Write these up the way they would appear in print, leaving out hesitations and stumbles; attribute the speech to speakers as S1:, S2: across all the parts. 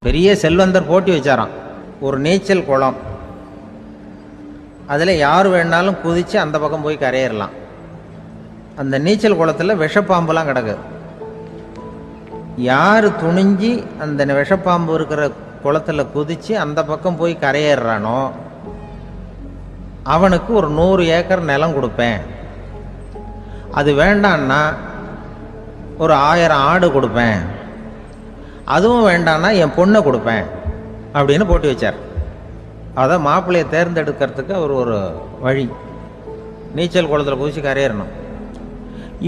S1: பெரிய செல்வந்தர் போட்டி வச்சாராம், ஒரு நீச்சல் குளம், அதில் யார் வேணாலும் குதித்து அந்த பக்கம் போய் கரையேறலாம். அந்த நீச்சல் குளத்தில் விஷப்பாம்புலாம் கிடக்கு. யார் துணிஞ்சி அந்த விஷப்பாம்பு இருக்கிற குளத்தில் குதித்து அந்த பக்கம் போய் கரையேறானோ அவனுக்கு ஒரு 100 ஏக்கர் நிலம் கொடுப்பேன். அது வேண்டான்னா ஒரு 1000 ஆடு கொடுப்பேன். அதுவும் வேண்டான்னா என் பொண்ணை கொடுப்பேன் அப்படின்னு போட்டி வச்சார். அதான் மாப்பிள்ளையை தேர்ந்தெடுக்கிறதுக்கு அவர் ஒரு வழி, நீச்சல் குளத்தில் குதிச்சு கரையேறணும்.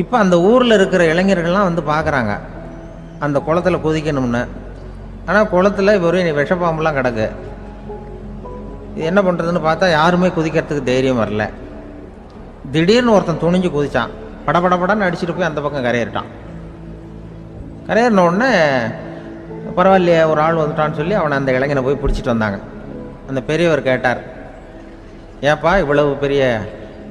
S1: இப்போ அந்த ஊரில் இருக்கிற இளைஞர்கள்லாம் வந்து பார்க்குறாங்க அந்த குளத்தில் குதிக்கணும்னு. ஆனால் குளத்தில் வெறும் விஷப்பாம்புலாம் கிடக்கு. இது என்ன பண்ணுறதுன்னு பார்த்தா யாருமே குதிக்கிறதுக்கு தைரியம் வரல. திடீர்னு ஒருத்தன் துணிஞ்சு குதிச்சான், படபடப்படன்னு அடிச்சுட்டு போய் அந்த பக்கம் கரையேறிட்டான். கரையேறின உடனே பரவாயில்லையே ஒரு ஆள் வந்துட்டான்னு சொல்லி அவனை அந்த இளைஞனை போய் பிடிச்சிட்டு வந்தாங்க. அந்த பெரியவர் கேட்டார், ஏப்பா இவ்வளவு பெரிய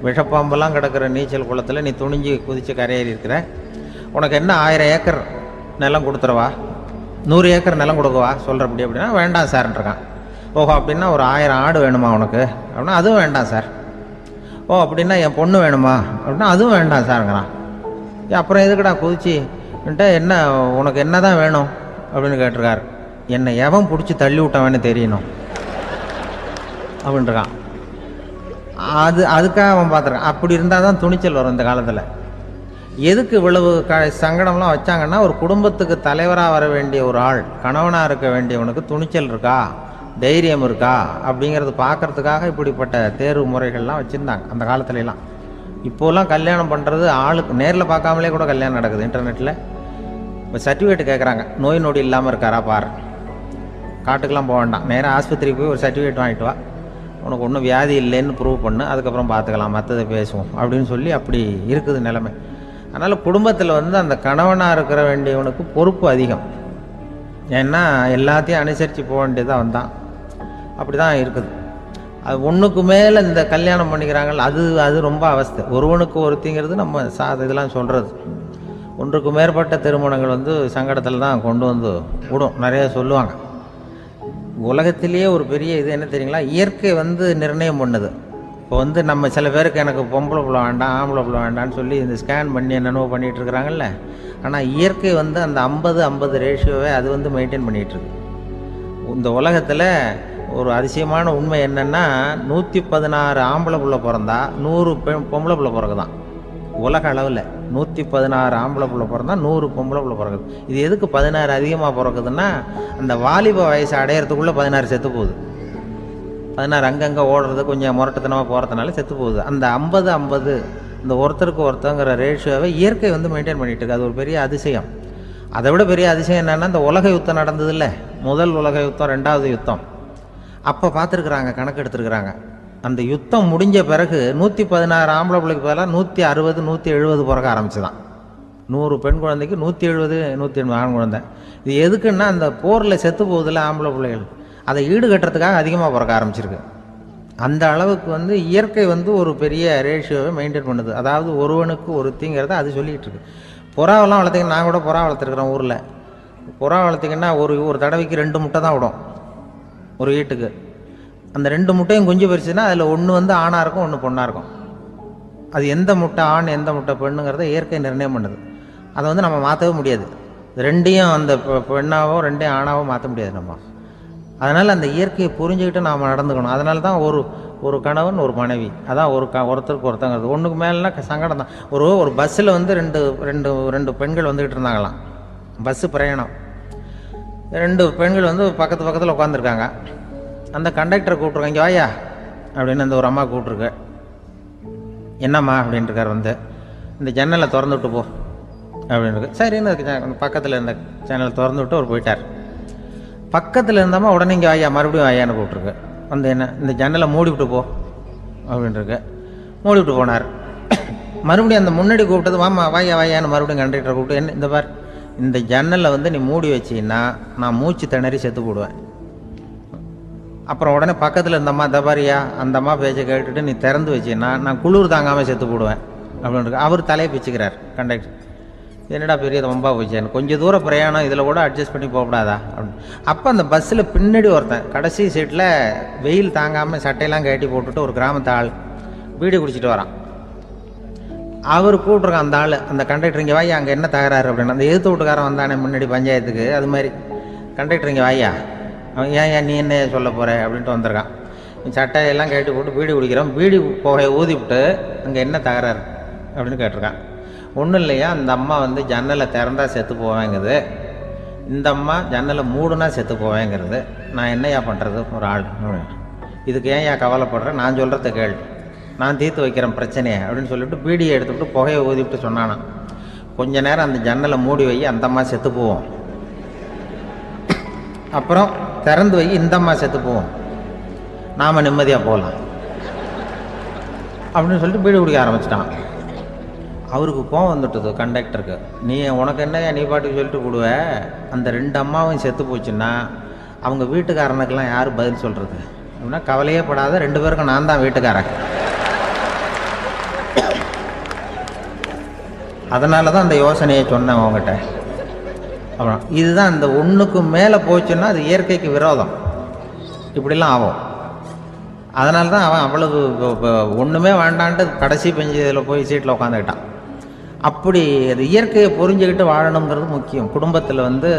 S1: விஷப்பாம்பெல்லாம் கிடக்கிற நீச்சல் குளத்தில் நீ துணிஞ்சு குதித்து கரையேறி இருக்கிற, உனக்கு என்ன 1000 ஏக்கர் நிலம் கொடுத்துருவா, 100 ஏக்கர் நிலம் கொடுக்கவா சொல்கிறப்படி? அப்படின்னா வேண்டாம் சார்ன்றான். ஓஹோ, அப்படின்னா ஒரு 1000 ஆடு வேணுமா உனக்கு அப்படின்னா அதுவும் வேண்டாம் சார். ஓ அப்படின்னா என் பொண்ணு வேணுமா அப்படின்னா அதுவும் வேண்டாம் சாருங்கிறான். அப்புறம் எதுக்குடா குதிச்சுன்ட்டு என்ன உனக்கு என்ன தான் வேணும் அப்படின்னு கேட்டிருக்காரு. என்னை எவன் பிடிச்சி தள்ளி விட்டவன்னு தெரியணும் அப்படின்றான். அதுக்காக அவன் பார்த்துருக்கான். அப்படி இருந்தால் தான் துணிச்சல் வரும் இந்த காலத்தில். எதுக்கு இவ்வளவு சங்கடம்லாம் வச்சாங்கன்னா, ஒரு குடும்பத்துக்கு தலைவராக வர வேண்டிய ஒரு ஆள், கணவனாக இருக்க வேண்டியவனுக்கு துணிச்சல் இருக்கா, தைரியம் இருக்கா அப்படிங்கிறது பார்க்கறதுக்காக இப்படிப்பட்ட தேர்வு முறைகள்லாம் வச்சுருந்தாங்க அந்த காலத்துலலாம். இப்போலாம் கல்யாணம் பண்ணுறது ஆளுக்கு நேரில் பார்க்காமலே கூட கல்யாணம் நடக்குது இன்டர்நெட்டில். இப்போ சர்டிஃபிகேட் கேட்குறாங்க, நோய் நொடி இல்லாமல் இருக்காரா பாரு, காட்டுக்கெலாம் போக வேண்டாம், நேராக ஆஸ்பத்திரிக்கு போய் ஒரு சர்டிஃபிகேட் வாங்கிட்டு வா, உனக்கு ஒன்றும் வியாதி இல்லைன்னு ப்ரூவ் பண்ணு, அதுக்கப்புறம் பார்த்துக்கலாம், மற்றதை பேசுவோம் அப்படின்னு சொல்லி அப்படி இருக்குது நிலைமை. அதனால் குடும்பத்தில் வந்து அந்த கணவனாக இருக்கிற வேண்டியவனுக்கு பொறுப்பு அதிகம். ஏன்னா எல்லாத்தையும் அனுசரித்து போக வேண்டியதாக வந்தான். அப்படி தான் இருக்குது. அது ஒன்றுக்கு மேலே இந்த கல்யாணம் பண்ணிக்கிறாங்கல்ல, அது ரொம்ப அவஸ்தை. ஒருவனுக்கு ஒருத்திங்கிறது நம்ம இதெல்லாம் சொல்கிறது. ஒன்றுக்கு மேற்பட்ட திருமணங்கள் வந்து சங்கடத்தில் தான் கொண்டு வந்து விடும். நிறைய சொல்லுவாங்க. உலகத்திலேயே ஒரு பெரிய இது என்ன தெரியுங்களா, இயற்கை வந்து நிர்ணயம் பண்ணுது. இப்போ வந்து நம்ம சில பேருக்கு எனக்கு பொம்பளை பிள்ளை வேண்டாம் ஆம்பளை பிள்ளை வேண்டான்னு சொல்லி இந்த ஸ்கேன் பண்ணி என்னென்னோ பண்ணிகிட்டு இருக்கிறாங்கல்ல. ஆனால் இயற்கை வந்து அந்த 50-50 ரேஷியோவை அது வந்து மெயின்டைன் பண்ணிகிட்ருக்கு. இந்த உலகத்தில் ஒரு அதிசயமான உண்மை என்னென்னா, 116 ஆம்பளை பிள்ளை பிறந்தா 100 பொம்பளை பிள்ளை பிறகுதான். உலக அளவில் 116 ஆம்பளை பிள்ளை பிறந்தா 100 பொம்பளை பிள்ளை பிறகுது. இது எதுக்கு 16 அதிகமாக பிறகுதுன்னா, அந்த வாலிப வயசு அடையிறதுக்குள்ளே 16 செத்து போகுது. 16 அங்கங்கே ஓடுறது, கொஞ்சம் முரட்டுத்தனமாக போகிறதுனால செத்து போகுது. அந்த 50-50 இந்த ஒருத்தருக்கு ஒருத்தங்கிற ரேஷியோவை இயற்கை வந்து மெயின்டைன் பண்ணிகிட்டு இருக்கு. அது ஒரு பெரிய அதிசயம். அதை விட பெரிய அதிசயம் என்னென்னா, இந்த உலக யுத்தம் நடந்தது இல்லை, முதல் உலக யுத்தம், 2வது யுத்தம், அப்போ பார்த்துருக்குறாங்க, கணக்கு எடுத்துருக்குறாங்க. அந்த யுத்தம் முடிஞ்ச பிறகு 116 ஆம்பளை பிள்ளைக்கு பதிலாக 160 170 பிறக்க ஆரம்பிச்சுதான். 100 பெண் குழந்தைக்கு 170 180 ஆண் குழந்தை. இது எதுக்குன்னா, அந்த போரில் செத்து போகுதில்ல ஆம்பளை பிள்ளைகள், அதை ஈடுகட்டுறதுக்காக அதிகமாக பிறக்க ஆரம்பிச்சிருக்கு. அந்த அளவுக்கு வந்து இயற்கை வந்து ஒரு பெரிய ரேஷியோவை மெயின்டைன் பண்ணுது. அதாவது ஒருவனுக்கு ஒருத்திங்கிறத அது சொல்லிகிட்டு இருக்கு. புறாவெல்லாம் வளர்த்திங்கன்னா, நான் கூட புறா வளர்த்துருக்குறேன் ஊரில். புறா வளர்த்திங்கன்னா ஒரு தடவைக்கு 2 முட்டை தான் விடும் ஒரு வீட்டுக்கு. அந்த 2 முட்டையும் குஞ்சு பறிச்சுன்னா அதில் ஒன்று வந்து ஆணாக இருக்கும், ஒன்று பொண்ணாக இருக்கும். அது எந்த முட்டை ஆண் எந்த முட்டை பெண்ணுங்கிறத இயற்கை நிர்ணயம் பண்ணுது. அதை வந்து நம்ம மாற்றவே முடியாது. ரெண்டையும் அந்த பெண்ணாவோ 2 ஆணாவோ மாற்ற முடியாது நம்ம. அதனால் அந்த இயற்கையை புரிஞ்சுக்கிட்டு நாம் நடந்துக்கணும். அதனால தான் ஒரு கணவன் ஒரு மனைவி, அதான் ஒருத்தருக்கு ஒருத்தங்கிறது. ஒன்றுக்கு மேலேனா சங்கடம் தான். ஒரு பஸ்ஸில் வந்து ரெண்டு பெண்கள் வந்துக்கிட்டு இருந்தாங்களாம். பஸ்ஸு பிரயாணம். 2 பெண்கள் வந்து பக்கத்தில் உட்காந்துருக்காங்க. அந்த கண்டக்டரை கூப்பிட்ருக்காங்க, இங்கே வாயா அப்படின்னு அந்த ஒரு அம்மா கூப்பிட்ருக்கு. என்னம்மா அப்படின்ட்டுருக்கார். வந்து இந்த ஜன்னலை திறந்து விட்டு போ அப்படின்னு. சரின்னு பக்கத்தில் இருந்த ஜன்னலை திறந்து விட்டு அவர் போயிட்டார். பக்கத்தில் இருந்தம்மா உடனே இங்கே வாயா மறுபடியும் வாயான்னு கூப்பிட்ருக்கு. வந்து என்ன இந்த ஜன்னலை மூடிவிட்டு போ அப்படின்ட்டுருக்கு. மூடிவிட்டு போனார். மறுபடியும் அந்த முன்னாடி கூப்பிட்டது வாமா வாயான்னு மறுபடியும் கண்டக்டரை கூப்பிட்டு, என்ன இந்த பார், இந்த ஜன்னலை வந்து நீ மூடி வச்சின்னா நான் மூச்சு திணறி செத்து போடுவேன். அப்புறம் உடனே பக்கத்தில் இருந்தம்மா தபாரியா அந்த அம்மா பேச்சை கேட்டுட்டு நீ திறந்து வச்சின்னா நான் குளிர் தாங்காமல் செத்து போடுவேன் அப்படின்ட்டு அவர் தலையை பிச்சுக்கிறார் கண்டக்டர். என்னடா பெரிய ரொம்ப போச்சேன்னு, கொஞ்சம் தூரம் பிரயாணம், இதில் கூட அட்ஜஸ்ட் பண்ணி போகக்கூடாதா அப்படின்னு. அப்போ அந்த பஸ்ஸில் பின்னாடி ஒருத்தன் கடைசி சீட்டில் வெயில் தாங்காமல் சட்டையெல்லாம் கட்டி போட்டுட்டு ஒரு கிராமத்து ஆள் பீடி குடிச்சிட்டு வரான். அவர் கூப்பிட்ருக்கான் அந்த ஆள், அந்த கண்டக்டர் இங்கே வாயா, அங்கே என்ன தகராறு அப்படின்னு. அந்த எதிர்த்து வீட்டுக்காரன் வந்தானே முன்னாடி பஞ்சாயத்துக்கு, அது மாதிரி கண்டக்டர் இங்கே வாயா, அவன் ஏன் நீ என்ன சொல்ல போகிற அப்படின்ட்டு வந்திருக்கான். சட்டையெல்லாம் கட்டி போட்டு பீடி குடிக்கிறோம், பீடி புகையை ஊதி விட்டு அங்கே என்ன தகராறு அப்படின்னு கேட்டிருக்கான். ஒன்றும் இல்லையா, அந்த அம்மா வந்து ஜன்னலை திறந்தா செத்து போவேங்குது, இந்த அம்மா ஜன்னலை மூடுனா செத்து போவேங்கிறது, நான் என்னையா பண்ணுறது ஒரு ஆள், இதுக்கு ஏன் கவலைப்படுறேன், நான் சொல்கிறத கேள், நான் தீர்த்து வைக்கிறேன் பிரச்சனையை அப்படின்னு சொல்லிவிட்டு பீடியை எடுத்துவிட்டு புகையை ஊதிவிட்டு சொன்னானா, கொஞ்ச நேரம் அந்த ஜன்னலை மூடி வை, அந்த அம்மா செத்து போவோம், அப்புறம் திறந்து வை, இந்த அம்மா செத்து போவோம், நாம் நிம்மதியாக போகலாம் அப்படின்னு சொல்லிட்டு பீடி குடிக்க ஆரம்பிச்சிட்டான். அவருக்கு கோவம் வந்துட்டுது கண்டக்டருக்கு, நீ உனக்கு என்ன நீ பாட்டுக்கு சொல்லிட்டு போடுவ, அந்த 2 அம்மாவும் செத்து போச்சுன்னா அவங்க வீட்டுக்காரனுக்கெல்லாம் யார் பதில் சொல்கிறது அப்படின்னா, கவலையே படாத, 2 பேருக்கும் நான் தான் வீட்டுக்காரன். அதனால தான் அந்த யோசனையை சொன்னேன் அவங்ககிட்ட. அப்புறம் இதுதான், இந்த ஒன்றுக்கு மேலே போச்சுன்னா அது இயற்கைக்கு விரோதம், இப்படிலாம் ஆகும். அதனால தான் அவன் அவ்வளவு ஒன்றுமே வேண்டான்ட்டு கடைசி பெஞ்சு இதில் போய் சீட்டில் உட்காந்துக்கிட்டான். அப்படி அது இயற்கையை புரிஞ்சுக்கிட்டு வாழணுங்கிறது முக்கியம். குடும்பத்தில் வந்து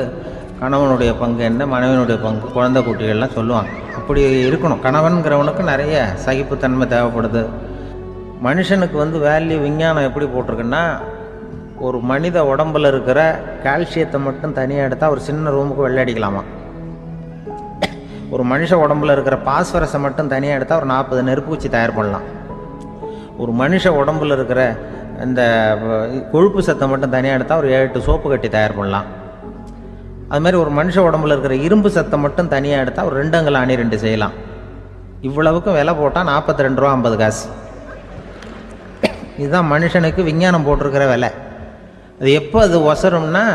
S1: கணவனுடைய பங்கு என்ன, மனைவியினுடைய பங்கு, குழந்தை குட்டிகள்லாம் சொல்லுவாங்க, அப்படி இருக்கணும். கணவன்கிறவனுக்கு நிறைய சகிப்புத்தன்மை தேவைப்படுது. மனுஷனுக்கு வந்து வேல்யூ விஞ்ஞானம் எப்படி போட்டிருக்குன்னா, ஒரு மனித உடம்பில் இருக்கிற கால்சியத்தை மட்டும் தனியாக எடுத்தால் ஒரு சின்ன ரூமுக்கு வெள்ளை அடிக்கலாமா, ஒரு மனுஷ உடம்புல இருக்கிற பாஸ்பரஸை மட்டும் தனியாக எடுத்தால் ஒரு 40 நெருப்பூச்சி தயார் பண்ணலாம், ஒரு மனுஷ உடம்புல இருக்கிற இந்த கொழுப்பு சத்தை மட்டும் தனியாக எடுத்தால் ஒரு 7-8 சோப்பு கட்டி தயார் பண்ணலாம். அதுமாதிரி ஒரு மனுஷ உடம்புல இருக்கிற இரும்பு சத்தை மட்டும் தனியாக எடுத்தால் ஒரு 2 அங்குல அணி 2 செய்யலாம். இவ்வளவுக்கும் விலை போட்டால் 42 ரூபா 50 காசு. இதுதான் மனுஷனுக்கு விஞ்ஞானம் போட்டிருக்கிற விலை. அது எப்போ அது ஒசரும்னா,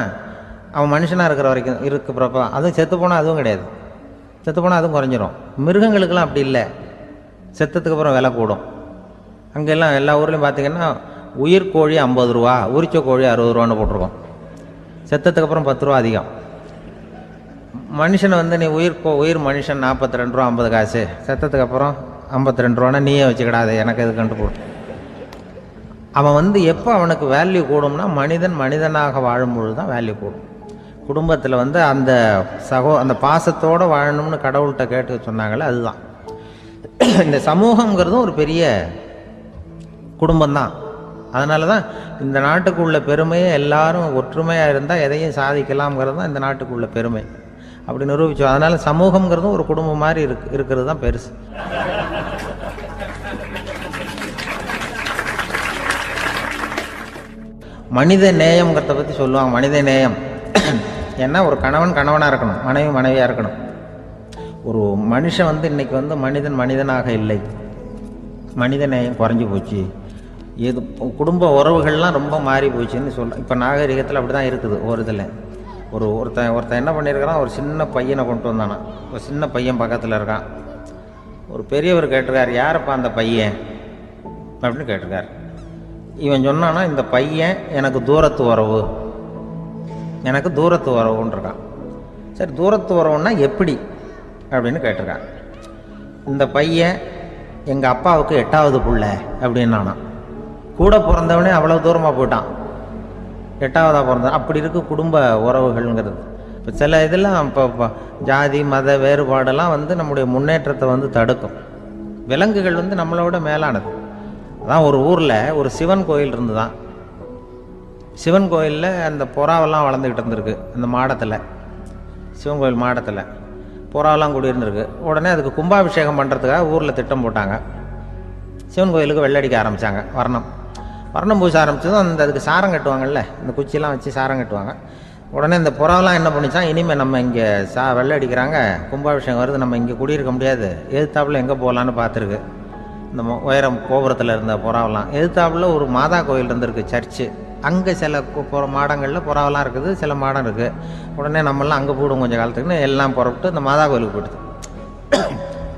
S1: அவன் மனுஷனாக இருக்கிற வரைக்கும் இருக்கிறப்ப. அதுவும் செத்து போனால் அதுவும் கிடையாது, செத்து போனால் அதுவும் குறைஞ்சிரும். மிருகங்களுக்கெல்லாம் அப்படி இல்லை, செத்ததுக்கு அப்புறம் விலை கூடும். அங்கெல்லாம் எல்லா ஊர்லேயும் பார்த்திங்கன்னா உயிர் கோழி 50 ரூபா, உரிச்ச கோழி 60 ரூபான்னு போட்டிருக்கோம். செத்ததுக்கு அப்புறம் 10 ரூபா அதிகம். மனுஷனை வந்து நீ உயிர் மனுஷன் 42 ரூபா 50 காசு, செத்ததுக்கு அப்புறம் 52 ரூபான்னா நீயே வச்சுக்கிடாது, எனக்கு இது கண்டு போடும். அவன் வந்து எப்போ அவனுக்கு வேல்யூ கூடும்னா, மனிதனாக வாழும்பொழுது தான் வேல்யூ கூடும். குடும்பத்தில் வந்து அந்த பாசத்தோடு வாழணும்னு கடவுள்கிட்ட கேட்டு சொன்னாங்களே, அதுதான். இந்த சமூகங்கிறதும் ஒரு பெரிய குடும்பம்தான். அதனால தான் இந்த நாட்டுக்குள்ள பெருமையை எல்லாரும் ஒற்றுமையாக இருந்தால் எதையும் சாதிக்கலாம்ங்கிறது தான் இந்த நாட்டுக்குள்ள பெருமை. அப்படி நிரூபித்தோம். அதனால் சமூகங்கிறதும் ஒரு குடும்பம் மாதிரி இருக்கிறது தான் பெருசு. மனித நேயம்ங்கிறத பற்றி சொல்லுவாங்க. மனித நேயம் ஏன்னா, ஒரு கணவனாக இருக்கணும், மனைவி மனைவியாக இருக்கணும். ஒரு மனுஷன் வந்து இன்றைக்கி வந்து மனிதனாக இல்லை, மனித நேயம் குறைஞ்சி போச்சு, குடும்ப உறவுகள்லாம் ரொம்ப மாறி போச்சுன்னு சொல்ல. இப்போ நாகரிகத்தில் அப்படி தான் இருக்குது. ஒரு இதில் ஒருத்தன் என்ன பண்ணியிருக்கிறான், ஒரு சின்ன பையனை கொண்டு வந்தானா, ஒரு சின்ன பையன் பக்கத்தில் இருக்கான். ஒரு பெரியவர் கேட்டிருக்கார், யாரப்பா அந்த பையன் அப்படின்னு கேட்டிருக்கார். இவன் சொன்னான்னா, இந்த பையன் எனக்கு தூரத்து உறவுன்னு இருக்கான். சரி, தூரத்து உறவுன்னா எப்படி அப்படின்னு கேட்டிருக்கான். இந்த பையன் எங்கள் அப்பாவுக்கு 8வது பிள்ளை அப்படின்னானா. கூட பிறந்தவனே அவ்வளோ தூரமாக போயிட்டான், 8வதாக பிறந்தான். அப்படி இருக்குது குடும்ப உறவுகள்ங்கிறது. இப்போ சில இதெல்லாம் இப்போ ஜாதி மத வேறுபாடெல்லாம் வந்து நம்முடைய முன்னேற்றத்தை வந்து தடுக்கும். விலங்குகள் வந்து நம்மளோட மேலானது. அதான் ஒரு ஊரில் ஒரு சிவன் கோயில் இருந்து தான். சிவன் கோயிலில் அந்த புறாவெல்லாம் வளர்ந்துக்கிட்டு இருந்திருக்கு. அந்த மாடத்தில், சிவன் கோயில் மாடத்தில் புறாவெல்லாம் குடியிருந்துருக்கு. உடனே அதுக்கு கும்பாபிஷேகம் பண்ணுறதுக்காக ஊரில் திட்டம் போட்டாங்க. சிவன் கோயிலுக்கு வெள்ளடிக்க ஆரம்பித்தாங்க. வர்ணம் பூச ஆரம்பித்ததும் அதுக்கு சாரம் கட்டுவாங்கல்ல, இந்த குச்சியெல்லாம் வச்சு சாரம் கட்டுவாங்க. உடனே இந்த புறாவெல்லாம் என்ன பண்ணிச்சான், இனிமேல் நம்ம இங்கே வெள்ளை அடிக்கிறாங்க, கும்பாபிஷேகம் வருது, நம்ம இங்கே குடியிருக்க முடியாது, எதிர்த்தாப்புல எங்கே போகலான்னு பார்த்துருக்கு. இந்த உயரம் கோபுரத்தில் இருந்த புறாவெல்லாம் எதிர்த்தாப்புல ஒரு மாதா கோயில் இருந்திருக்கு, சர்ச்சு. அங்கே சில மாடங்களில் புறாவெல்லாம் இருக்குது, சில மாடம் இருக்குது. உடனே நம்மளாம் அங்கே போடுவோம் கொஞ்சம் காலத்துக்குன்னு எல்லாம் புறப்பட்டு இந்த மாதா கோயிலுக்கு போயிடுது.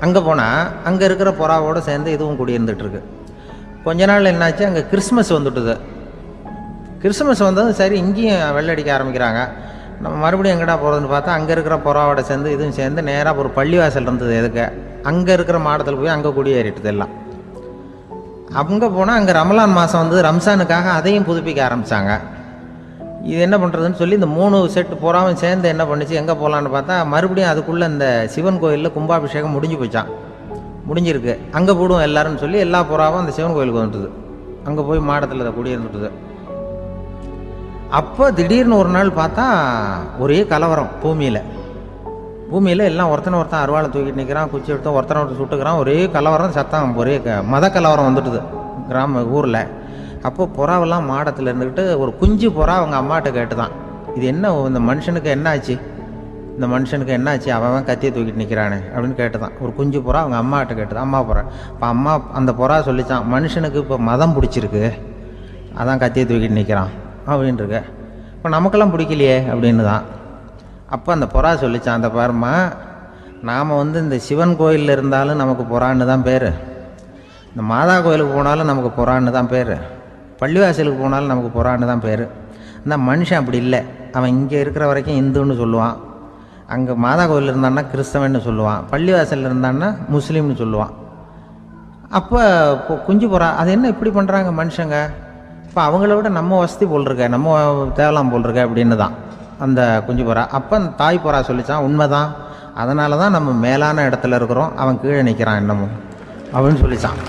S1: அங்கே போனால் அங்கே இருக்கிற புறாவோடு சேர்ந்து இதுவும் குடியிருந்துட்டுருக்கு. கொஞ்ச நாள் என்னாச்சு, அங்கே கிறிஸ்மஸ் வந்துட்டுது. கிறிஸ்துமஸ் வந்ததும் சரி இங்கேயும் வெள்ளடிக்க ஆரம்பிக்கிறாங்க. நம்ம மறுபடியும் எங்கடா போகிறதுன்னு பார்த்தா அங்கே இருக்கிற புறாவோட சேர்ந்து இதுவும் சேர்ந்து நேராக ஒரு பள்ளிவாசல் இருந்தது எதுக்கு, அங்கே இருக்கிற மாடத்தில் போய் அங்கே குடியேறிட்டுது எல்லாம். அங்கே போனால் அங்கே ரமலான் மாதம் வந்து ரம்ஜானுக்காக அதையும் புதுப்பிக்க ஆரம்பித்தாங்க. இது என்ன பண்ணுறதுன்னு சொல்லி இந்த 3 செட்டு புறாவும் சேர்ந்து என்ன பண்ணிச்சு, எங்கே போகலான்னு பார்த்தா மறுபடியும் அதுக்குள்ளே இந்த சிவன் கோயிலில் கும்பாபிஷேகம் முடிஞ்சு போச்சான், முடிஞ்சிருக்கு, அங்கே போடுவோம் எல்லாருன்னு சொல்லி எல்லா புறாவும் அந்த சிவன் கோயிலுக்கு வந்துட்டுது. அங்கே போய் மாடத்தில் அதை குடியிருந்துட்டுது. அப்போ திடீர்னு ஒரு நாள் பார்த்தா ஒரே கலவரம் பூமியில் எல்லாம் ஒருத்தன் அருவாளை தூக்கிட்டு நிற்கிறான், குச்சி எடுத்து ஒருத்தனை சுட்டுக்கிறான், ஒரே கலவரம், சத்தம், ஒரே மத கலவரம் வந்துட்டுது ஊரில். அப்போ புறாவெல்லாம் மாடத்தில் இருந்துக்கிட்டு ஒரு குஞ்சு புறா அவங்க அம்மாட்ட கேட்டு தான், இது என்ன இந்த மனுஷனுக்கு என்னாச்சு, அவன் கத்தியை தூக்கிட்டு நிற்கிறானே அப்படின்னு கேட்டு தான். ஒரு குஞ்சு புறா அவங்க அம்மாட்ட கேட்டுதான், அம்மா புறா. இப்போ அம்மா அந்த புறா சொல்லித்தான், மனுஷனுக்கு இப்போ மதம் பிடிச்சிருக்கு, அதான் கத்தியை தூக்கிட்டு நிற்கிறான் அப்படின்ட்டுருக்கு. இப்போ நமக்கெல்லாம் பிடிக்கலையே அப்படின்னு தான். அப்போ அந்த புறா சொல்லித்தான், அந்த பாருமா, நாம் வந்து இந்த சிவன் கோயிலில் இருந்தாலும் நமக்கு புறான்னு தான் பேர், இந்த மாதா கோயிலுக்கு போனாலும் நமக்கு புறான்னு தான் பேர், பள்ளிவாசலுக்கு போனாலும் நமக்கு புறான்னு தான் பேர். அந்த மனுஷன் அப்படி இல்லை, அவன் இங்கே இருக்கிற வரைக்கும் இந்துன்னு சொல்லுவான், அங்கே மாதா கோயில் இருந்தான்னா கிறிஸ்தவன்னு சொல்லுவான், பள்ளிவாசலில் இருந்தான்னா முஸ்லீம்னு சொல்லுவான். அப்போ குஞ்சு புறா அது என்ன இப்படி பண்ணுறாங்க மனுஷங்க, இப்போ அவங்கள விட நம்ம வசதி போல் இருக்க, நம்ம தேவலாம் போல் இருக்க அப்படின்னு தான் அந்த குஞ்சு புறா. அப்போ அந்த தாய் புறா சொல்லித்தான், உண்மைதான், அதனால தான் நம்ம மேலான இடத்துல இருக்கிறோம், அவன் கீழே நிற்கிறான் இன்னமும் அப்படின்னு சொல்லித்தான்.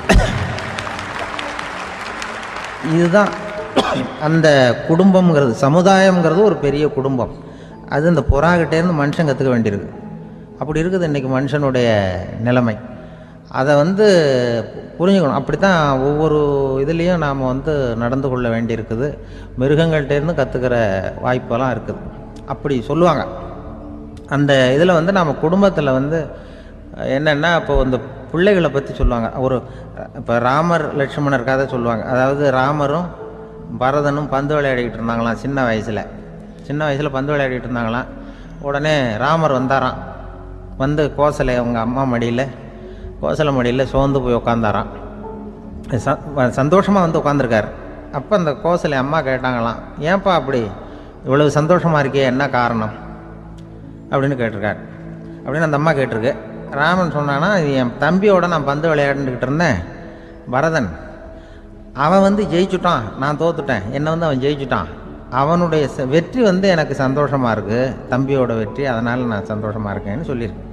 S1: இதுதான் அந்த குடும்பம்ங்கிறது, சமுதாயம்ங்கிறது ஒரு பெரிய குடும்பம். அது இந்த புறாகிட்டேருந்து மனுஷன் கற்றுக்க வேண்டியிருக்கு. அப்படி இருக்குது இன்றைக்கி மனுஷனுடைய நிலைமை. அதை வந்து புரிஞ்சுக்கணும். அப்படி தான் ஒவ்வொரு இதுலேயும் நாம் வந்து நடந்து கொள்ள வேண்டியிருக்குது. மிருகங்கள்டேருந்து கற்றுக்கிற வாய்ப்பெல்லாம் இருக்குது அப்படி சொல்லுவாங்க. அந்த இதில் வந்து நம்ம குடும்பத்தில் வந்து என்னென்னா, இப்போ இந்த பிள்ளைகளை பற்றி சொல்லுவாங்க. இப்போ ராமர் லட்சுமணர் கதை சொல்லுவாங்க. அதாவது ராமரும் பரதனும் பந்து விளையாடிக்கிட்டு இருந்தாங்களாம் சின்ன வயசில் பந்து விளையாடிக்கிட்டு இருந்தாங்களாம். உடனே ராமர் வந்தாராம், வந்து கோசலை அவங்க அம்மா கோசலை மடியில் சோர்ந்து போய் உட்காந்தாராம். சந்தோஷமாக வந்து உட்காந்துருக்கார். அப்போ அந்த கோசலை அம்மா கேட்டாங்களாம், ஏன்ப்பா அப்படி இவ்வளவு சந்தோஷமாக இருக்கே, என்ன காரணம் அப்படின்னு கேட்டிருக்கார். அப்படின்னு அந்த அம்மா கேட்டிருக்கு. ராமன் சொன்னான்னா, இது என் தம்பியோட நான் பந்து விளையாண்டுக்கிட்டு இருந்தேன், பரதன், அவன் வந்து ஜெயிச்சுட்டான், நான் தோத்துட்டேன், என்னை வந்து அவன் ஜெயிச்சுட்டான், அவனுடைய வெற்றி வந்து எனக்கு சந்தோஷமாக இருக்குது, தம்பியோட வெற்றி, அதனால் நான் சந்தோஷமாக இருக்கேன்னு சொல்லியிருக்கேன்.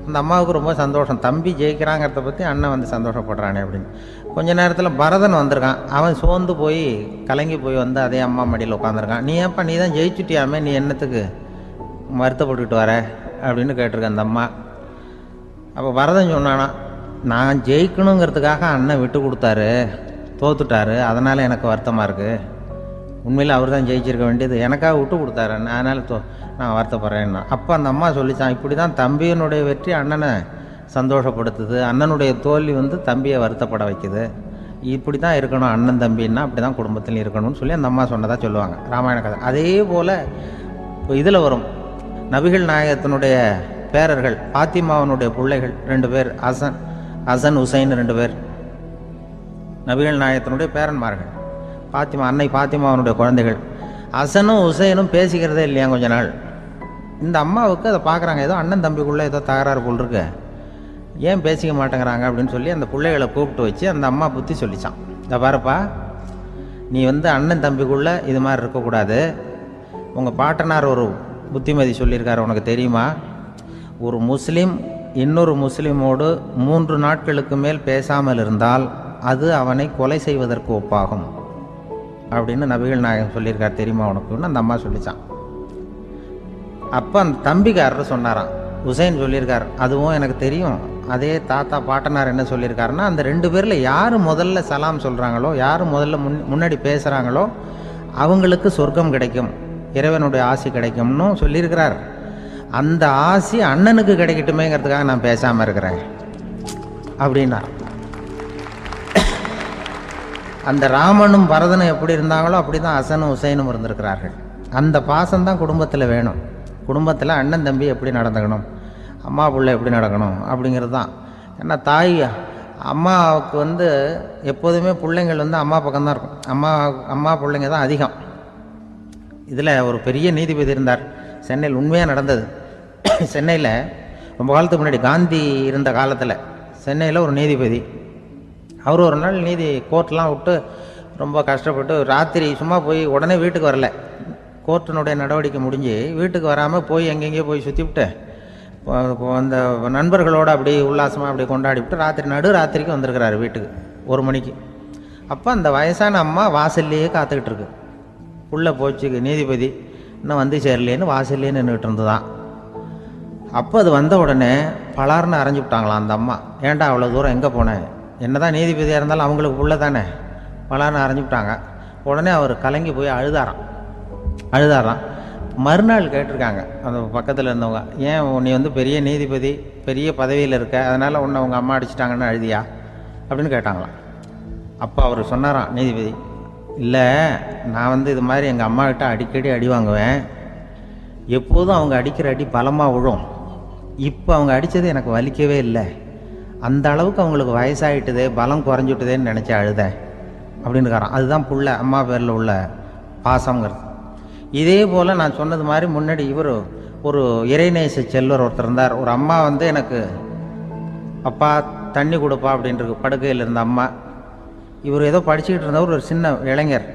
S1: அந்த அம்மாவுக்கு ரொம்ப சந்தோஷம், தம்பி ஜெயிக்கிறாங்கிறத பற்றி அண்ணன் வந்து சந்தோஷப்படுறானே அப்படின்னு. கொஞ்ச நேரத்தில் பரதன் வந்திருக்கான். அவன் சோர்ந்து போய் கலங்கி போய் வந்து அதே அம்மா மடியில் உட்காந்துருக்கான். நீ தான் ஜெயிச்சுட்டியாமே, நீ என்னத்துக்கு வருத்தப்பட்டுக்கிட்டு வர அப்படின்னு கேட்டிருக்க அந்த அம்மா. அப்போ பரதன் சொன்னானா, நான் ஜெயிக்கணுங்கிறதுக்காக அண்ணன் விட்டு கொடுத்தாரு, தோத்துட்டாரு, அதனால் எனக்கு வருத்தமாக இருக்குது, உண்மையில் அவர் தான் ஜெயிச்சிருக்க வேண்டியது, எனக்காக விட்டு கொடுத்தாரு, அதனால் நான் வருத்தப்படுறேன்னா. அப்போ அந்த அம்மா சொல்லித்தான், இப்படி தான் தம்பியினுடைய வெற்றி அண்ணனை சந்தோஷப்படுத்துது, அண்ணனுடைய தோல்வி வந்து தம்பியை வருத்தப்பட வைக்குது, இப்படி தான் இருக்கணும் அண்ணன் தம்பின்னா, அப்படி தான் குடும்பத்தில் இருக்கணும்னு சொல்லி அந்த அம்மா சொன்னதாக சொல்லுவாங்க ராமாயண கதை. அதே போல் இப்போ இதில் வரும், நபிகள் நாயகத்தினுடைய பேரர்கள், பாத்திமாவனுடைய பிள்ளைகள் 2 பேர், ஹசன் ஹுசைன் 2 பேர் நபிகள் நாயகத்தினுடைய பேரன்மார்கள். அன்னை பாத்திமாவனுடைய குழந்தைகள். ஹசனும் ஹுசைனும் பேசிக்கிறதே இல்லையா கொஞ்ச நாள். இந்த அம்மாவுக்கு அதை பார்க்குறாங்க, ஏதோ அண்ணன் தம்பிக்குள்ளே ஏதோ தகராறு போல் இருக்கு, ஏன் பேசிக்க மாட்டேங்கிறாங்க அப்படின்னு சொல்லி அந்த பிள்ளைகளை கூப்பிட்டு வச்சு அந்த அம்மா புத்தி சொல்லிச்சான். இந்த பாருப்பா, நீ வந்து அண்ணன் தம்பிக்குள்ளே இது மாதிரி இருக்கக்கூடாது, உங்கள் பாட்டனார் ஒரு புத்திமதி சொல்லியிருக்காரு, உனக்கு தெரியுமா, ஒரு முஸ்லீம் இன்னொரு முஸ்லீமோடு 3 நாட்களுக்கு மேல் பேசாமல் இருந்தால் அது அவனை கொலை செய்வதற்கு ஒப்பாகும் அப்படின்னு நபிகள் நாயகம் சொல்லியிருக்கார், தெரியுமா உனக்குன்னு அந்த அம்மா சொல்லிச்சான். அப்போ அந்த தம்பிக்காரர் சொன்னாராம், ஹுசைன் சொல்லியிருக்கார், அதுவும் எனக்கு தெரியும், அதே தாத்தா பாட்டனார் என்ன சொல்லியிருக்காருன்னா, அந்த 2 பேரில் யார் முதல்ல சலாம் சொல்கிறாங்களோ, யார் முதல்ல முன்னாடி பேசுகிறாங்களோ அவங்களுக்கு சொர்க்கம் கிடைக்கும், இறைவனுடைய ஆசி கிடைக்கும்னு சொல்லியிருக்கிறார். அந்த ஆசி அண்ணனுக்கு கிடைக்கட்டுமேங்கிறதுக்காக நான் பேசாமல் இருக்கிறேன் அப்படின்னா. அந்த ராமனும் பரதனும் எப்படி இருந்தாங்களோ அப்படி தான் ஹசனும் ஹுசைனும் இருந்திருக்கிறார்கள். அந்த பாசம்தான் குடும்பத்தில் வேணும். குடும்பத்தில் அண்ணன் தம்பி எப்படி நடந்துக்கணும், அம்மா பிள்ளை எப்படி நடக்கணும் அப்படிங்கிறது தான். ஏன்னா அம்மாவுக்கு வந்து எப்போதுமே பிள்ளைங்கள் வந்து அம்மா பக்கம்தான் இருக்கும். அம்மா பிள்ளைங்க தான் அதிகம். இதில் ஒரு பெரிய நீதிபதி இருந்தார் சென்னையில், உண்மையாக நடந்தது. சென்னையில் ரொம்ப காலத்துக்கு முன்னாடி காந்தி இருந்த காலத்தில் சென்னையில் ஒரு நீதிபதி, அவர் ஒரு நாள் கோர்ட்லாம் விட்டு ரொம்ப கஷ்டப்பட்டு ராத்திரி சும்மா போய் உடனே வீட்டுக்கு வரல. கோர்ட்டினுடைய நடவடிக்கை முடிஞ்சு வீட்டுக்கு வராமல் போய் எங்கெங்கேயோ போய் சுற்றிவிட்டு அந்த நண்பர்களோடு அப்படி உல்லாசமாக அப்படி கொண்டாடிவிட்டு நடு ராத்திரிக்கு வந்திருக்கிறாரு வீட்டுக்கு 1 மணிக்கு. அப்போ அந்த வயசான அம்மா வாசல்லையே காத்துக்கிட்டு இருக்கு. உள்ளே போச்சு நீதிபதி இன்னும் வந்து சேரலேன்னு வாசல்லையே நின்றுக்கிட்டு இருந்துதான். அப்போ அது வந்த உடனே பலார்னு அரைஞ்சி விட்டாங்களாம் அந்த அம்மா. ஏன்டா அவ்வளோ தூரம் எங்கே போனேன், என்ன தான் நீதிபதியாக இருந்தாலும் அவங்களுக்கு உள்ள தானே, பலார்னு அரைஞ்சி விட்டாங்க. உடனே அவர் கலங்கி போய் அழுதாராம். மறுநாள் கேட்டிருக்காங்க அந்த பக்கத்தில் இருந்தவங்க, ஏன் நீ வந்து பெரிய நீதிபதி, பெரிய பதவியில் இருக்க, அதனால் உன்னை உங்கள் அம்மா அடிச்சிட்டாங்கன்னு அழுதியா அப்படின்னு கேட்டாங்களாம். அப்போ அவர் சொன்னாராம் நீதிபதி, இல்லை நான் வந்து இது மாதிரி எங்கள் அம்மாக்கிட்ட அடிக்கடி அடி வாங்குவேன், எப்போதும் அவங்க அடிக்கிற அடி பலமாக விழும், இப்போ அவங்க அடித்தது எனக்கு வலிக்கவே இல்லை, அந்த அளவுக்கு அவங்களுக்கு வயசாகிட்டுதே, பலம் குறைஞ்சிட்டுதேன்னு நினச்சி அழுதேன் அப்படின்னுக்காரான். அதுதான் புள்ள அம்மா பேரில் உள்ள பாசங்கிறது. இதே போல் நான் சொன்னது மாதிரி முன்னாடி இவர் ஒரு இறைநேச செல்வர் ஒருத்தர் இருந்தார். ஒரு அம்மா வந்து எனக்கு அப்பா தண்ணி கொடுப்பா அப்படின்ட்டு படுக்கையில் இருந்த அம்மா. இவர் ஏதோ படிச்சுக்கிட்டு இருந்தவர், ஒரு சின்ன இளைஞர்,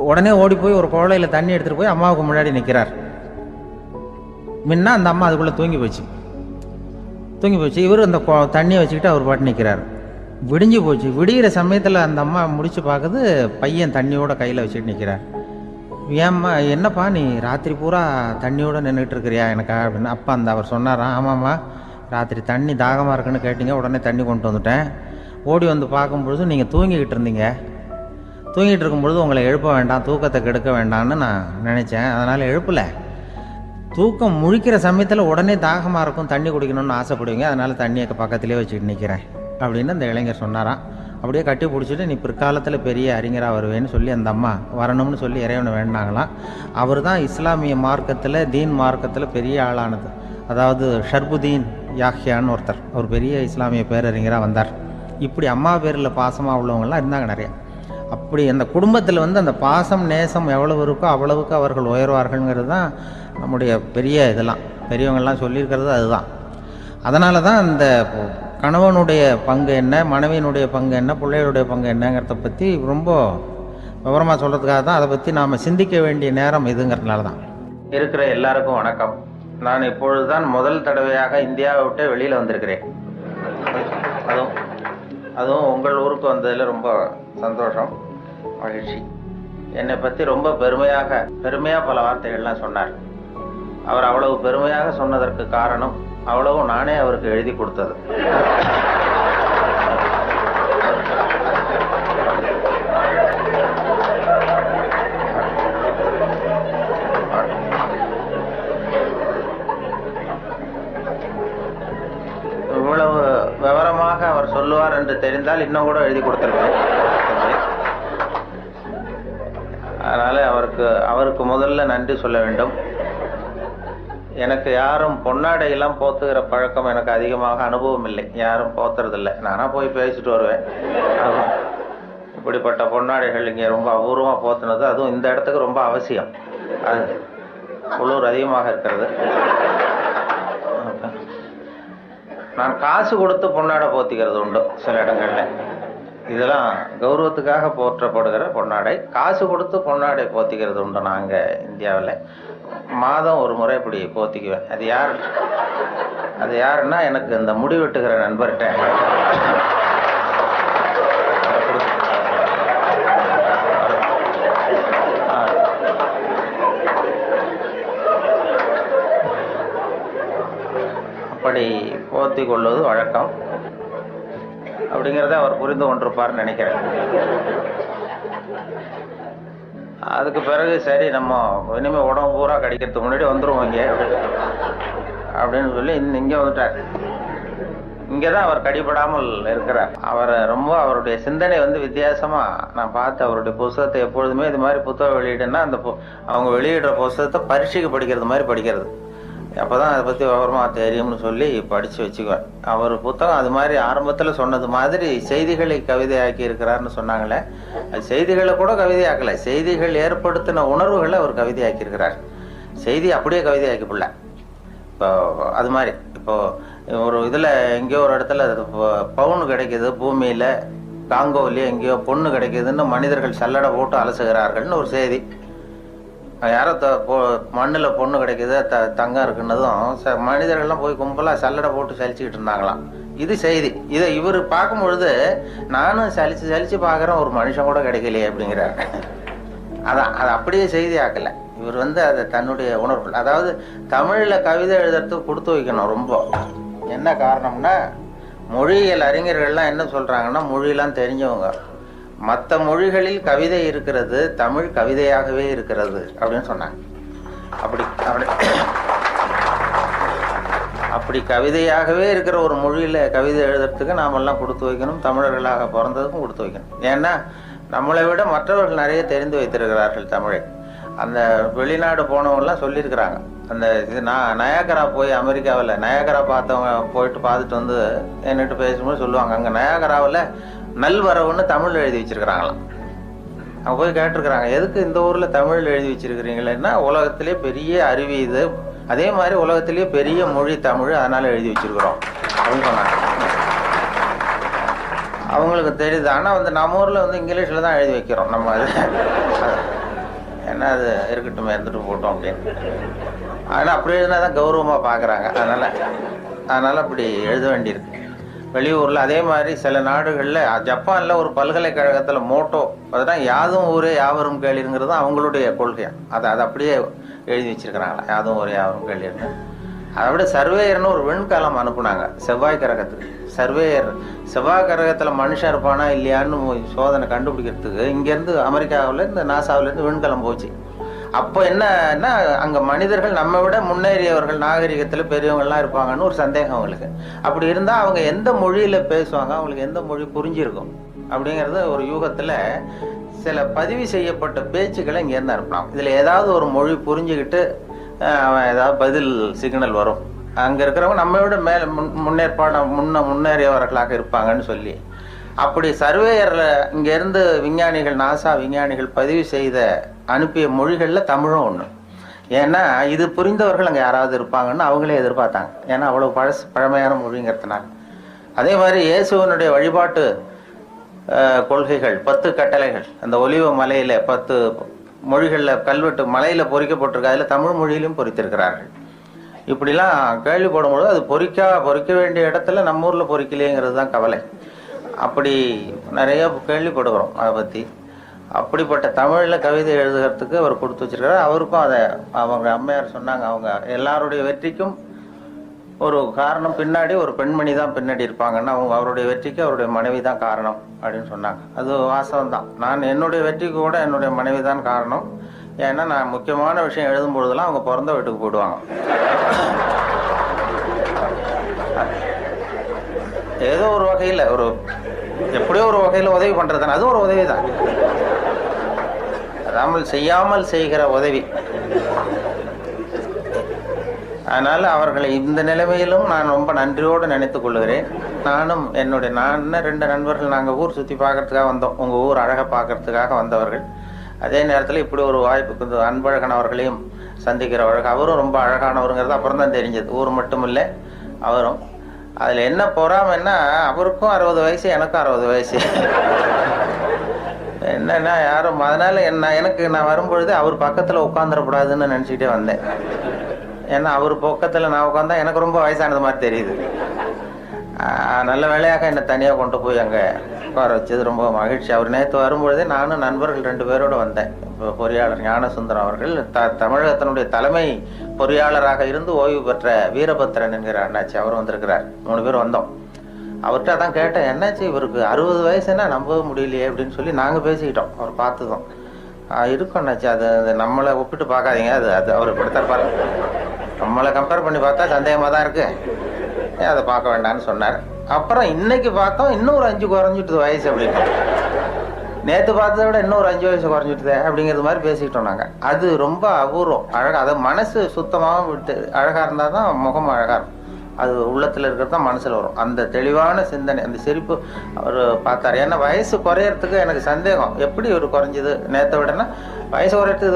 S1: உடனே ஓடி போய் ஒரு குவளையில் தண்ணி எடுத்துகிட்டு போய் அம்மாவுக்கு முன்னாடி நிற்கிறார். முன்ன அந்த அம்மா அதுக்குள்ளே தூங்கி போச்சு. இவர் அந்த தண்ணியை வச்சுக்கிட்டு அவர் பாட்டு நிற்கிறார். விடிஞ்சு போச்சு. விடிகிற சமயத்தில் அந்த அம்மா முடிச்சு பார்க்குது, பையன் தண்ணியோட கையில் வச்சுட்டு நிற்கிறார். ஏம்மா என்னப்பா நீ ராத்திரி பூரா தண்ணியோடு நின்றுட்டு இருக்கிறியா எனக்கா அப்படின்னு. அப்பா அவர் சொன்னாராம், ஆமாம்மா ராத்திரி தண்ணி தாகமாக இருக்குன்னு கேட்டீங்க, உடனே தண்ணி கொண்டு வந்துட்டேன். ஓடி வந்து பார்க்கும்பொழுது நீங்கள் தூங்கிக்கிட்டு இருந்தீங்க, தூங்கிட்டு இருக்கும்பொழுது உங்களை எழுப்ப வேண்டாம், தூக்கத்தை கெடுக்க வேண்டாம்னு நான் நினச்சேன், அதனால் எழுப்பலை. தூக்கம் முழிக்கிற சமயத்தில் உடனே தாகமாக இருக்கும், தண்ணி குடிக்கணும்னு ஆசைப்படுவீங்க, அதனால் தண்ணியை பக்கத்துலேயே வச்சுக்கிட்டு நிற்கிறேன் அப்படின்னு அந்த இளைஞர் சொன்னாராம். அப்படியே கட்டி பிடிச்சிட்டு நீ பிற்காலத்தில் பெரிய அறிஞராக வருவேன்னு சொல்லி அந்த அம்மா வரணும்னு சொல்லி இறைவனை வேண்டாங்களாம். அவர் தான் இஸ்லாமிய மார்க்கத்தில், தீன் மார்க்கத்தில் பெரிய ஆளானது. அதாவது ஷர்புதீன் யாஹ்யான்னு ஒருத்தர், அவர் பெரிய இஸ்லாமிய பேரறிஞராக வந்தார். இப்படி அம்மா பேரில் பாசமாக உள்ளவங்கள்லாம் இருந்தாங்க நிறைய. அப்படி அந்த குடும்பத்தில் வந்து அந்த பாசம் நேசம் எவ்வளவு இருக்கோ அவ்வளவுக்கு அவர்கள் உயர்வார்கள்ங்கிறது தான் நம்முடைய பெரிய இதெல்லாம் பெரியவங்கள்லாம் சொல்லியிருக்கிறது அதுதான். அதனால தான் அந்த கணவனுடைய பங்கு என்ன, மனைவியினுடைய பங்கு என்ன, பிள்ளைகளுடைய பங்கு என்னங்கிறத பற்றி ரொம்ப விவரமாக சொல்கிறதுக்காக தான் அதை பற்றி நாம் சிந்திக்க வேண்டிய நேரம் இதுங்கிறதுனால தான். இருக்கிற எல்லாருக்கும் வணக்கம். நான் இப்பொழுது தான் முதல் தடவையாக இந்தியாவை விட்டு வெளியில் வந்திருக்கிறேன். அதுவும் உங்கள் ஊருக்கு வந்ததில் ரொம்ப சந்தோஷம், மகிழ்ச்சி. என்னை பற்றி ரொம்ப பெருமையாக பல வார்த்தைகள்லாம் சொன்னார். அவர் அவ்வளவு பெருமையாக சொன்னதற்கு காரணம் அவ்வளவும் நானே அவருக்கு எழுதி கொடுத்தது. இவ்வளவு விவரமாக அவர் சொல்லுவார் என்று தெரிந்தால் இன்னும் கூட எழுதி கொடுத்திருப்பேன். அதனால அவருக்கு முதல்ல நன்றி சொல்ல வேண்டும். எனக்கு யாரும் பொன்னாடையெல்லாம் போத்துகிற பழக்கம் எனக்கு அதிகமாக அனுபவம் இல்லை, யாரும் போத்துறதில்லை. நானாக போய் பேசிட்டு வருவேன். இப்படிப்பட்ட பொன்னாடைகள் இங்கே ரொம்ப அபூர்வமாக போத்துனது, அதுவும் இந்த இடத்துக்கு ரொம்ப அவசியம். அது குளிர் அதிகமாக இருக்கிறது. நான் காசு கொடுத்து பொன்னாடை போத்திக்கிறது உண்டு சில இடங்களில். இதெல்லாம் கௌரவத்துக்காக போற்றப்படுகிற பொன்னாடை. காசு கொடுத்து பொன்னாடை போத்திக்கிறது உண்டு நாங்கள் இந்தியாவில். மாதம் ஒரு முறை இப்படி போத்திக்குவேன். அது யாருன்னா எனக்கு இந்த முடி வெட்டுகிற நண்பர்கிட்ட அப்படி போத்தி கொள்வது வழக்கம். அப்படிங்கிறத அவர் புரிந்து கொண்டிருப்பார்னு நினைக்கிறேன். அதுக்கு பிறகு சரி நம்ம இனிமேல் உடம்பு பூரா கடிக்கிறதுக்கு முன்னாடி வந்துடுவோம் இங்கே அப்படின்னு சொல்லி இங்கே வந்துட்டார். இங்கே தான் அவர் கடிபடாமல் இருக்கிறார். அவருடைய சிந்தனை வந்து வித்தியாசமாக நான் பார்த்து அவருடைய புத்தகத்தை எப்பொழுதுமே இது மாதிரி புத்தகம் வெளியிடுன்னா அவங்க வெளியிடுற புத்தகத்தை பரீட்சைக்கு படிக்கிறது மாதிரி படிக்கிறது. அப்போ தான் அதை பற்றி விவரமாக தெரியும்னு சொல்லி படித்து வச்சுக்குவேன். அவர் புத்தகம் அது மாதிரி ஆரம்பத்தில் சொன்னது மாதிரி செய்திகளை கவிதையாக்கி இருக்கிறாருன்னு சொன்னாங்களே, அது செய்திகளை கூட கவிதையாக்கலை, செய்திகள் ஏற்படுத்தின உணர்வுகளை அவர் கவிதையாக்கியிருக்கிறார். செய்தி அப்படியே கவிதையாக்கிப்பிடல. இப்போ அது மாதிரி இப்போது ஒரு இதில் எங்கேயோ ஒரு இடத்துல பவுன் கிடைக்கிது, பூமியில் காங்கோவிலேயே எங்கேயோ பொண்ணு கிடைக்கிதுன்னு மனிதர்கள் சல்லடை போட்டு அலசுகிறார்கள்னு ஒரு செய்தி. யாரோ மண்ணில் பொண்ணு கிடைக்கிது, தங்கம் இருக்குன்னதும் மனிதர்கள்லாம் போய் கும்பலாக சல்லடை போட்டு சலிச்சுக்கிட்டு இருந்தாங்களாம். இது செய்தி. இதை இவர் பார்க்கும் பொழுது நானும் சலிச்சு பார்க்குறேன், ஒரு மனுஷன் கூட கிடைக்கலையே அப்படிங்கிறார். அதான் அது அப்படியே செய்தி ஆக்கலை. இவர் அதை தன்னுடைய உணர்வு, அதாவது தமிழில் கவிதை எழுதுறதுக்கு கொடுத்து வைக்கணும் ரொம்ப. என்ன காரணம்னா, மொழியியல் அறிஞர்கள்லாம் என்ன சொல்கிறாங்கன்னா, மொழியெல்லாம் தெரிஞ்சவங்க, மற்ற மொழிகளில் கவிதை இருக்கிறது, தமிழ் கவிதையாகவே இருக்கிறது அப்படின்னு சொன்னாங்க. அப்படி கவிதையாகவே இருக்கிற ஒரு மொழியில் கவிதை எழுதுறதுக்கு நாமெல்லாம் கொடுத்து வைக்கணும். தமிழர்களாக பிறந்ததுக்கும் கொடுத்து வைக்கணும். ஏன்னா நம்மளை விட மற்றவர்கள் நிறைய தெரிந்து வைத்திருக்கிறார்கள் தமிழை. அந்த வெளிநாடு போனவங்கலாம் சொல்லியிருக்கிறாங்க. அந்த இது நயாகரா போய் அமெரிக்காவில் நயாகரா பார்த்தவங்க போயிட்டு பார்த்துட்டு வந்து என்கிட்ட பேசும்போது சொல்லுவாங்க, அங்கே நயாகராவில் நல்வரவுன்னு தமிழ் எழுதி வச்சிருக்கிறாங்களாம். அவங்க போய் கேட்டிருக்கிறாங்க, எதுக்கு இந்த ஊரில் தமிழ் எழுதி வச்சிருக்கிறீங்களேன்னா, உலகத்திலே பெரிய அருவி இது, அதே மாதிரி உலகத்திலேயே பெரிய மொழி தமிழ், அதனால எழுதி வச்சிருக்கிறோம் அப்படின்னு சொன்னாங்க. அவங்களுக்கு தெரியுது. ஆனால் நம்ம ஊரில் இங்கிலீஷில் தான் எழுதி வைக்கிறோம் நம்ம. அது ஏன்னா அது இருக்கட்டும், இருந்துட்டு போட்டோம் அப்படின்னு. ஆனால் அப்படி எழுதினா தான் கௌரவமாக பார்க்குறாங்க. அதனால் அப்படி எழுத வேண்டியிருக்கு வெளியூரில். அதே மாதிரி சில நாடுகளில், ஜப்பானில் ஒரு பல்கலைக்கழகத்தில் மோட்டோ அதுதான் யாதும் ஊரே யாவரும் கேளிருங்கிறது அவங்களுடைய கொள்கை. அதை அப்படியே எழுதி வச்சிருக்கிறாங்களா, யாதும் ஊரே யாவரும் கேளிருங்க. அதை விட சர்வேயர்னு ஒரு விண்கலம் அனுப்புனாங்க செவ்வாய் கிரகத்துக்கு. சர்வேயர் செவ்வாய் கிரகத்தில் மனுஷன் இருப்பானா இல்லையான்னு சோதனை கண்டுபிடிக்கிறதுக்கு இங்கேருந்து அமெரிக்காவிலேருந்து நாசாவிலேருந்து விண்கலம் போச்சு. அப்போ என்னன்னா, அங்கே மனிதர்கள் நம்ம விட முன்னேறியவர்கள், நாகரிகத்தில் பெரியவங்கள்லாம் இருப்பாங்கன்னு ஒரு சந்தேகம் அவங்களுக்கு. அப்படி இருந்தால் அவங்க எந்த மொழியில் பேசுவாங்க, அவங்களுக்கு எந்த மொழி புரிஞ்சிருக்கும் அப்படிங்கிறது ஒரு யூகத்தில் சில பதிவு செய்யப்பட்ட பேச்சுக்களை இங்கேருந்து அனுப்பலாம். இதில் ஏதாவது ஒரு மொழி புரிஞ்சுக்கிட்டு அவன் ஏதாவது பதில் சிக்னல் வரும், அங்கே இருக்கிறவங்க நம்ம விட மேலே முன்னேறியவர்களாக இருப்பாங்கன்னு சொல்லி. அப்படி சர்வேயரில் இங்கேருந்து விஞ்ஞானிகள், நாசா விஞ்ஞானிகள் பதிவு செய்த அனுப்பிய மொழிகளில் தமிழும் ஒன்று. ஏன்னா இது புரிந்தவர்கள் அங்கே யாராவது இருப்பாங்கன்னு அவங்களே எதிர்பார்த்தாங்க. ஏன்னா அவ்வளோ பழமையான மொழிங்கிறதுனால. அதே மாதிரி இயேசுவனுடைய வழிபாட்டு கொள்கைகள் 10 கட்டளைகள் அந்த ஒலிவ மலையில் 10 மொழிகளில் கல்வெட்டு மலையில் பொறிக்கப்பட்டிருக்கு. அதில் தமிழ் மொழியிலும் பொறித்திருக்கிறார்கள். இப்படிலாம் கேள்விப்படும்பொழுது அது பொறிக்க வேண்டிய இடத்துல நம்ம ஊரில் பொறிக்கலையேங்கிறது தான் கவலை. அப்படி நிறைய கேள்விப்படுகிறோம் அதை பற்றி. அப்படிப்பட்ட தமிழில் கவிதை எழுதுகிறதுக்கு அவர் கொடுத்து வச்சிருக்காரு. அவருக்கும் அதை அவங்க அம்மையார் சொன்னாங்க, அவங்க எல்லாருடைய வெற்றிக்கும் ஒரு காரணம் பின்னாடி ஒரு பெண்மணி தான் பின்னாடி இருப்பாங்கன்னா, அவருடைய வெற்றிக்கு அவருடைய மனைவி தான் காரணம் அப்படின்னு சொன்னாங்க. அது வாசகம் தான். நான் என்னுடைய வெற்றிக்கு கூட என்னுடைய மனைவி தான் காரணம். ஏன்னா நான் முக்கியமான விஷயம் எழுதும் பொழுதெல்லாம் அவங்க பிறந்த வீட்டுக்கு போயிடுவாங்க. ஏதோ ஒரு வகையில் எப்படியோ ஒரு வகையில் உதவி பண்ணுறது அது ஒரு உதவி தான். அதாமல் செய்யாமல் செய்கிற உதவி. அதனால் அவர்களை இந்த நிலைமையிலும் நான் ரொம்ப நன்றியோடு நினைத்து கொள்ளுகிறேன். நான் 2 நண்பர்கள் நாங்கள் ஊர் சுற்றி பார்க்கறதுக்காக வந்தோம். உங்கள் ஊர் அழகை பார்க்கறதுக்காக வந்தவர்கள். அதே நேரத்தில் இப்படி ஒரு வாய்ப்பு அன்பழகன் அவர்களையும் சந்திக்கிற வழக்கு. அவரும் ரொம்ப அழகானவருங்கிறது அப்புறம் தான் தெரிஞ்சது. ஊர் மட்டும் இல்லை, அவரும். அதில் என்ன பொறாமைன்னா, அவருக்கும் 60 வயசு, எனக்கும் 60 வயசு. என்னன்னா யாரும் அதனால் நான் வரும்பொழுது அவர் பக்கத்தில் உட்காந்துடக்கூடாதுன்னு நினச்சிக்கிட்டே வந்தேன். ஏன்னா அவர் பக்கத்தில் நான் உட்காந்தா எனக்கு ரொம்ப வயசானது மாதிரி தெரியுது. நல்ல வேலையாக என்னை தனியாக கொண்டு போய் அங்கே உட்கார வச்சது ரொம்ப மகிழ்ச்சி. அவர் நேற்று வரும்பொழுதே நானும் நண்பர்கள் 2 பேரோடு வந்தேன். இப்போ பொறியாளர் ஞானசுந்தரம் அவர்கள், தமிழகத்தினுடைய தலைமை பொறியாளராக இருந்து ஓய்வு பெற்ற வீரபத்திரன் என்கிற அண்ணாச்சி, அவர் வந்திருக்கிறார். 3 பேர் வந்தோம். அவர்கிட்ட தான் கேட்டேன், என்னாச்சு இவருக்கு 60 வயசுன்னா நம்பவே முடியலையே அப்படின்னு சொல்லி நாங்கள் பேசிக்கிட்டோம். அவர் பார்த்ததும் இருக்கும் அண்ணாச்சி, அது நம்மளை ஒப்பிட்டு பார்க்காதீங்க, அது அவர் இப்படித்தான் பாருங்க, நம்மளை கம்பேர் பண்ணி பார்த்தா சந்தேகமாக தான் இருக்கு, அதை பார்க்க வேண்டாம்னு சொன்னார். அப்புறம் இன்னைக்கு பார்த்தோம் இன்னும் ஒரு 5 குறைஞ்சிட்டு வயசு அப்படின்னு. நேற்று பார்த்ததை விட இன்னும் ஒரு 5 வயசு குறைஞ்சிட்டுதே அப்படிங்கிறது மாதிரி பேசிக்கிட்டோம் நாங்கள். அது ரொம்ப அபூர்வம், அழகாக. அதை மனசு சுத்தமாகவும் விட்டு அழகாக இருந்தால் தான் முகம் அழகாக இருக்கும். அது உள்ளத்தில் இருக்கிறது தான் மனசில் வரும். அந்த தெளிவான சிந்தனை, அந்த சிரிப்பு அவர் பார்த்தார். ஏன்னா வயசு குறையறதுக்கு எனக்கு சந்தேகம், எப்படி ஒரு குறைஞ்சிது நேற்றை விடனா வயசு குறையறதுக்கு